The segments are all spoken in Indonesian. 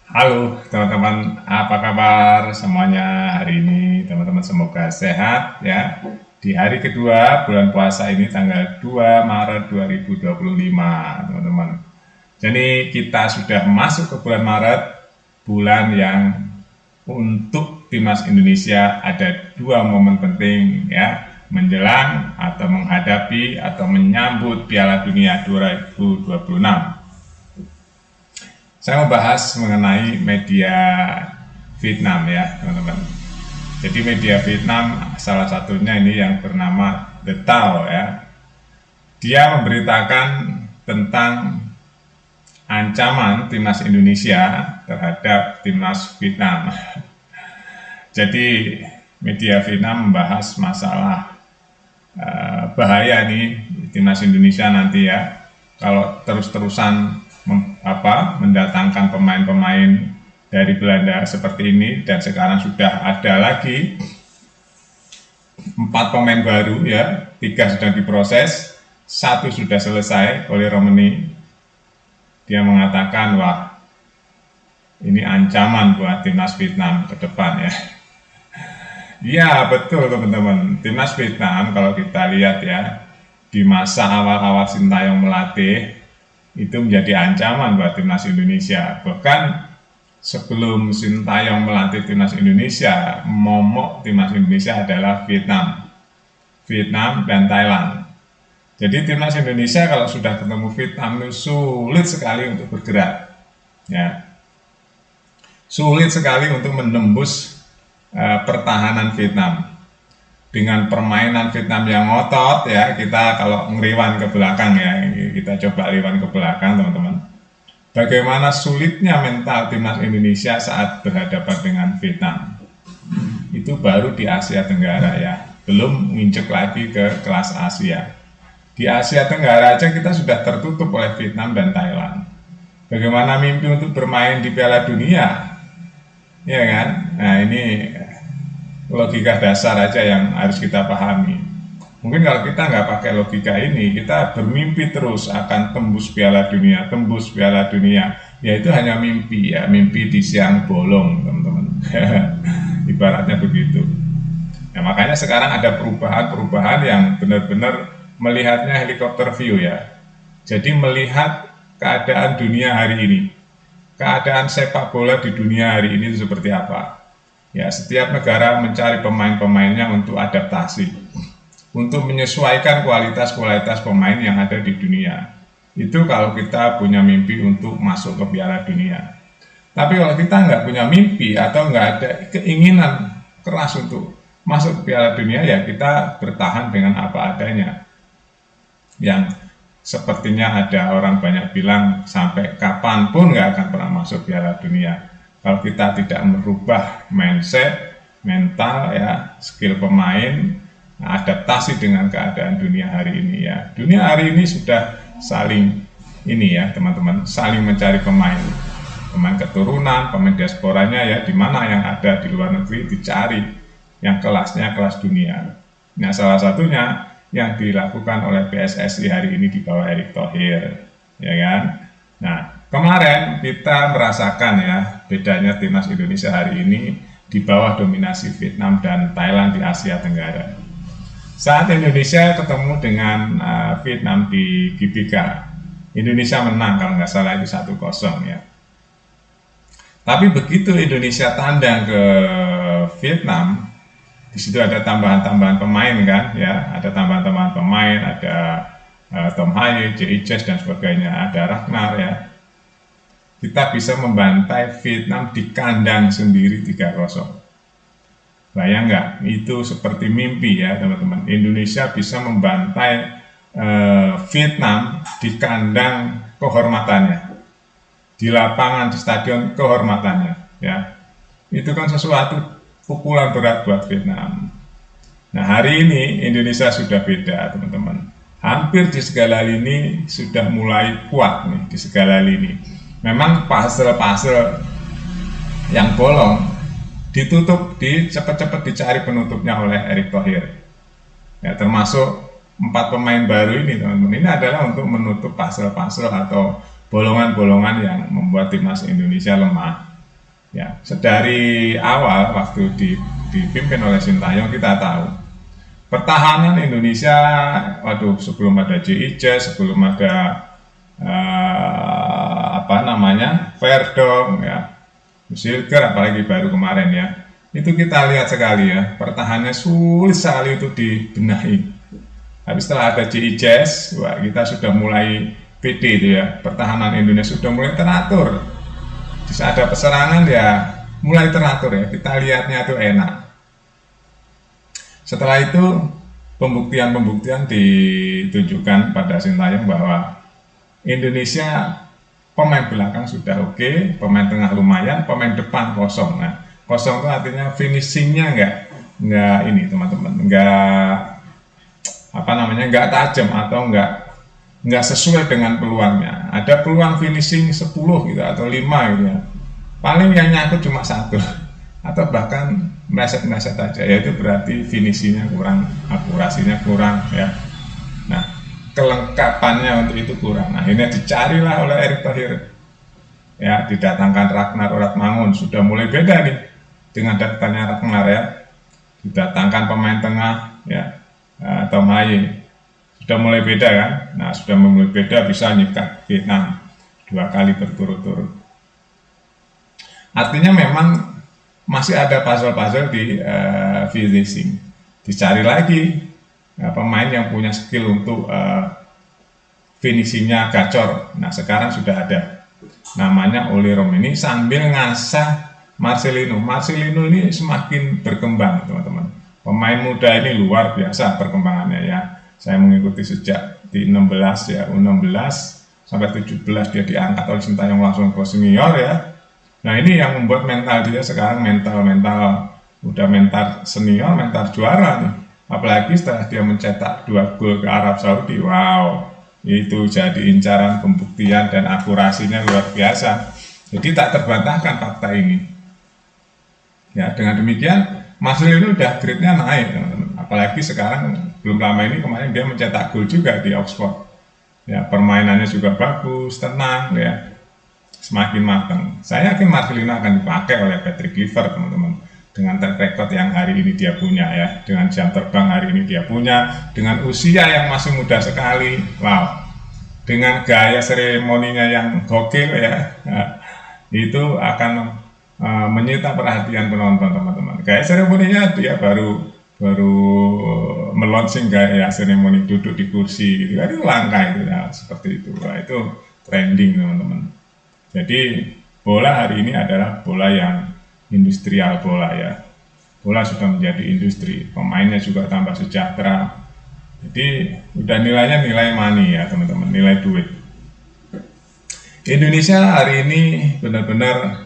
Halo teman-teman, apa kabar semuanya hari ini? Teman-teman semoga sehat ya. Di hari kedua bulan puasa ini tanggal 2 Maret 2025, teman-teman. Jadi kita sudah masuk ke bulan Maret, bulan yang untuk timnas Indonesia ada dua momen penting ya, menjelang atau menghadapi atau menyambut Piala Dunia 2026. Saya membahas mengenai media Vietnam ya teman-teman. Jadi media Vietnam salah satunya ini yang bernama The Tao ya. Dia memberitakan tentang ancaman timnas Indonesia terhadap timnas Vietnam. Jadi media Vietnam membahas masalah bahaya nih timnas Indonesia nanti ya kalau terus-terusan mendatangkan pemain-pemain dari Belanda seperti ini, dan sekarang sudah ada lagi 4 pemain baru ya, 3 sedang diproses, 1 sudah selesai oleh Romani. Dia mengatakan wah ini ancaman buat timnas Vietnam ke depan ya. Iya betul teman-teman, timnas Vietnam kalau kita lihat ya di masa awal-awal Sintayong melatih itu menjadi ancaman buat timnas Indonesia. Bahkan sebelum Sintayong melatih timnas Indonesia, momok timnas Indonesia adalah Vietnam dan Thailand. Jadi timnas Indonesia kalau sudah ketemu Vietnam itu sulit sekali untuk bergerak, ya, sulit sekali untuk menembus pertahanan Vietnam. Dengan permainan Vietnam yang ngotot ya, kita kalau ngeriwan ke belakang ya, kita coba riwan ke belakang teman-teman. Bagaimana sulitnya mental timnas Indonesia saat berhadapan dengan Vietnam. Itu baru di Asia Tenggara ya, belum nginjek lagi ke kelas Asia. Di Asia Tenggara aja kita sudah tertutup oleh Vietnam dan Thailand. Bagaimana mimpi untuk bermain di Piala Dunia? Ya kan? Nah ini logika dasar aja yang harus kita pahami. Mungkin kalau kita nggak pakai logika ini, kita bermimpi terus akan tembus Piala Dunia. Ya itu hanya mimpi ya, mimpi di siang bolong teman-teman. Ibaratnya begitu. Nah, makanya sekarang ada perubahan-perubahan yang benar-benar melihatnya helikopter view ya. Jadi melihat keadaan dunia hari ini, keadaan sepak bola di dunia hari ini seperti apa. Ya, setiap negara mencari pemain-pemainnya untuk adaptasi, untuk menyesuaikan kualitas-kualitas pemain yang ada di dunia. Itu kalau kita punya mimpi untuk masuk ke Piala Dunia. Tapi kalau kita nggak punya mimpi atau nggak ada keinginan keras untuk masuk ke Piala Dunia, ya kita bertahan dengan apa adanya. Yang sepertinya ada orang banyak bilang sampai kapanpun nggak akan pernah masuk Piala Dunia. Kalau kita tidak merubah mindset, mental ya, skill pemain, adaptasi dengan keadaan dunia hari ini ya. Dunia hari ini sudah saling ini ya teman-teman, saling mencari pemain keturunan, pemain diasporanya ya, di mana yang ada di luar negeri dicari yang kelasnya kelas dunia. Nah salah satunya yang dilakukan oleh PSSI hari ini di bawah Erick Thohir, ya kan. Nah kemarin kita merasakan ya bedanya timnas Indonesia hari ini di bawah dominasi Vietnam dan Thailand di Asia Tenggara. Saat Indonesia ketemu dengan Vietnam di GBK, Indonesia menang kalau nggak salah itu 1-0 ya. Tapi begitu Indonesia tandang ke Vietnam, di situ ada tambahan-tambahan pemain kan ya, ada tambahan-tambahan pemain, ada Tom Haye, J.I. Ches dan sebagainya, ada Ragnar ya. Kita bisa membantai Vietnam di kandang sendiri 3-0. Bayang nggak? Itu seperti mimpi ya teman-teman. Indonesia bisa membantai Vietnam di kandang kehormatannya, di lapangan, di stadion kehormatannya ya. Itu kan sesuatu pukulan berat buat Vietnam. Nah hari ini Indonesia sudah beda teman-teman. Hampir di segala lini sudah mulai kuat nih, di segala lini. Memang puzzle-puzzle yang bolong ditutup, cepat-cepat dicari penutupnya oleh Erick Thohir. Ya, termasuk 4 pemain baru ini teman-teman. Ini adalah untuk menutup puzzle-puzzle atau bolongan-bolongan yang membuat timnas Indonesia lemah. Ya, sedari awal waktu dipimpin oleh Sintayong kita tahu pertahanan Indonesia, waduh, sebelum ada JIJ, sebelum ada Verdong, ya, Silker, apalagi baru kemarin ya, itu kita lihat sekali ya, pertahanannya sulit sekali itu dibenahi. Habis setelah ada JIJ, wah, kita sudah mulai pede itu ya, pertahanan Indonesia sudah mulai teratur. Di saat ada peserangan ya mulai teratur ya, kita lihatnya itu enak. Setelah itu pembuktian ditunjukkan pada Sintayong bahwa Indonesia pemain belakang sudah oke, pemain tengah lumayan, pemain depan kosong. Nah, kosong itu artinya finishingnya nggak ini teman-teman, nggak tajam atau nggak sesuai dengan peluangnya. Ada peluang finishing 10 gitu atau 5 gitu ya, paling yang nyangkut cuma 1 atau bahkan meleset-meleset aja, yaitu berarti finishingnya kurang, akurasinya kurang ya. Nah, kelengkapannya untuk itu kurang. Nah, ini dicarilah oleh Erick Thohir ya, didatangkan Ragnar Oratmangun, sudah mulai beda nih dengan datangnya Ragnar ya, didatangkan pemain tengah ya, atau Maye, sudah mulai beda kan. Nah, sudah mulai beda, bisa nyikat Vietnam 2 kali berturut-turut. Artinya memang masih ada puzzle-puzzle di finishing. Dicari lagi pemain yang punya skill untuk finishingnya gacor. Nah, sekarang sudah ada, namanya Oli Romeni, sambil ngasah Marcelino. Marcelino ini semakin berkembang teman-teman. Pemain muda ini luar biasa perkembangannya ya. Saya mengikuti sejak di 16 ya, U16 sampai 17 dia diangkat oleh Sintayong langsung ke senior ya. Nah, ini yang membuat mental dia sekarang udah mental senior, mental juara nih. Apalagi setelah dia mencetak 2 gol ke Arab Saudi, wow, itu jadi incaran, pembuktian dan akurasinya luar biasa. Jadi tak terbantahkan fakta ini. Ya, dengan demikian Marcelino udah grade-nya naik teman-teman. Apalagi sekarang belum lama ini kemarin dia mencetak gol juga di Oxford. Ya, permainannya juga bagus, tenang ya, semakin matang. Saya yakin Marcelino akan dipakai oleh Patrick Kluivert teman-teman. Dengan track record yang hari ini dia punya ya, dengan jam terbang hari ini dia punya, dengan usia yang masih muda sekali, wow, dengan gaya seremoninya yang gokil ya, itu akan menyita perhatian penonton teman-teman. Gaya seremoninya dia baru meluncing gaya seremoni duduk di kursi gitu, itu langka itu ya, seperti itu. Nah, itu trending teman-teman. Jadi bola hari ini adalah bola yang industrial bola ya. Bola sudah menjadi industri, pemainnya juga tambah sejahtera. Jadi udah nilainya nilai money ya teman-teman, nilai duit. Indonesia hari ini benar-benar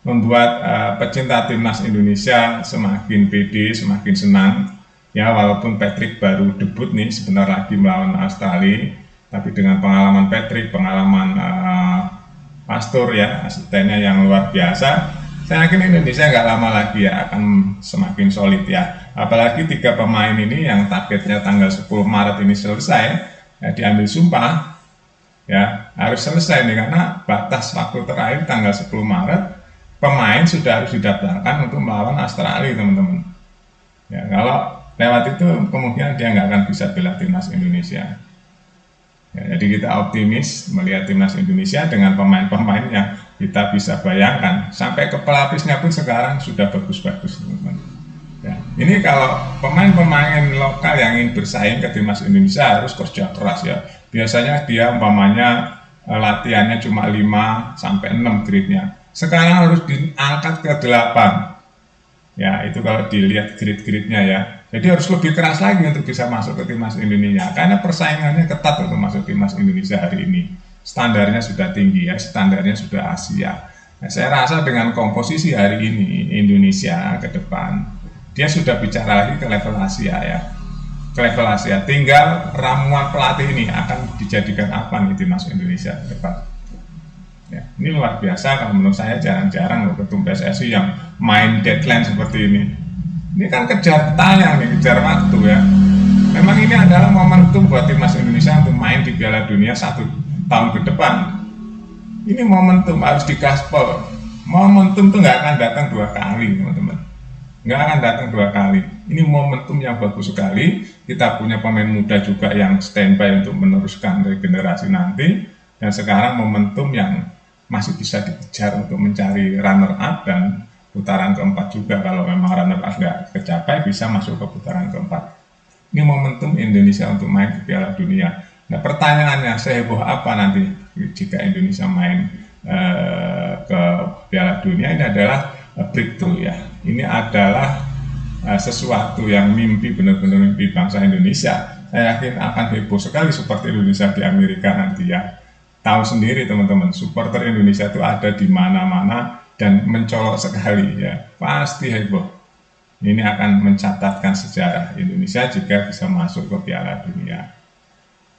membuat pecinta timnas Indonesia semakin pede, semakin senang ya, walaupun Patrick baru debut nih sebentar lagi melawan Australia, tapi dengan pengalaman Patrick, pengalaman Pastur ya, asistennya yang luar biasa, saya yakin Indonesia nggak lama lagi ya akan semakin solid ya. Apalagi 3 pemain ini yang targetnya tanggal 10 Maret ini selesai ya, diambil sumpah ya, harus selesai nih, karena batas waktu terakhir tanggal 10 Maret pemain sudah harus didaftarkan untuk melawan Australia teman-teman ya. Kalau lewat itu kemungkinan dia nggak akan bisa bela timnas Indonesia ya. Jadi kita optimis melihat timnas Indonesia dengan pemain-pemain yang kita bisa bayangkan, sampai ke pelapisnya pun sekarang sudah bagus-bagus teman-teman ya. Ini kalau pemain-pemain lokal yang ingin bersaing ke timnas Indonesia harus kerja keras ya. Biasanya dia umpamanya latihannya cuma 5 sampai 6 grade-nya, sekarang harus diangkat ke 8 ya, itu kalau dilihat grade-grade-nya ya. Jadi harus lebih keras lagi untuk bisa masuk ke timnas Indonesia, karena persaingannya ketat untuk masuk timnas Indonesia hari ini. Standarnya sudah tinggi ya, standarnya sudah Asia. Nah, saya rasa dengan komposisi hari ini Indonesia ke depan, dia sudah bicara lagi ke level Asia ya, ke level Asia. Tinggal ramuan pelatih ini akan dijadikan apa nih timnas Indonesia ke depan. Ya, ini luar biasa, kalau menurut saya jarang-jarang loh ketum PSSI yang main deadline seperti ini. Ini kan kejar tayang nih, kejar waktu ya. Memang ini adalah momentum buat timnas Indonesia untuk main di Piala Dunia 1 tahun ke depan. Ini momentum harus digaspol, Momentum tuh nggak akan datang dua kali, teman-teman. Nggak akan datang dua kali. Ini momentum yang bagus sekali. Kita punya pemain muda juga yang standby untuk meneruskan regenerasi nanti. Dan sekarang momentum yang masih bisa dikejar untuk mencari runner up dan putaran keempat juga. Kalau memang runner up nggak kecapai, bisa masuk ke putaran keempat. Ini momentum Indonesia untuk main di Piala Dunia. Nah, pertanyaannya, seheboh apa nanti jika Indonesia main ke Piala Dunia? Ini adalah breakthrough ya. Ini adalah sesuatu yang mimpi, benar-benar mimpi bangsa Indonesia. Saya yakin akan heboh sekali seperti Indonesia di Amerika nanti ya. Tahu sendiri teman-teman, supporter Indonesia itu ada di mana-mana dan mencolok sekali ya. Pasti heboh. Ini akan mencatatkan sejarah Indonesia jika bisa masuk ke Piala Dunia.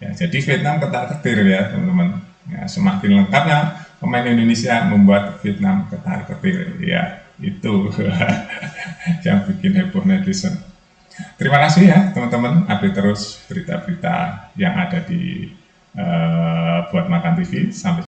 Ya, jadi Vietnam ketar-ketir ya teman-teman. Ya, semakin lengkapnya pemain Indonesia membuat Vietnam ketar-ketir. Ya, itu yang bikin heboh netizen. Terima kasih ya teman-teman. Update terus berita-berita yang ada di Buat Makan TV. Sampai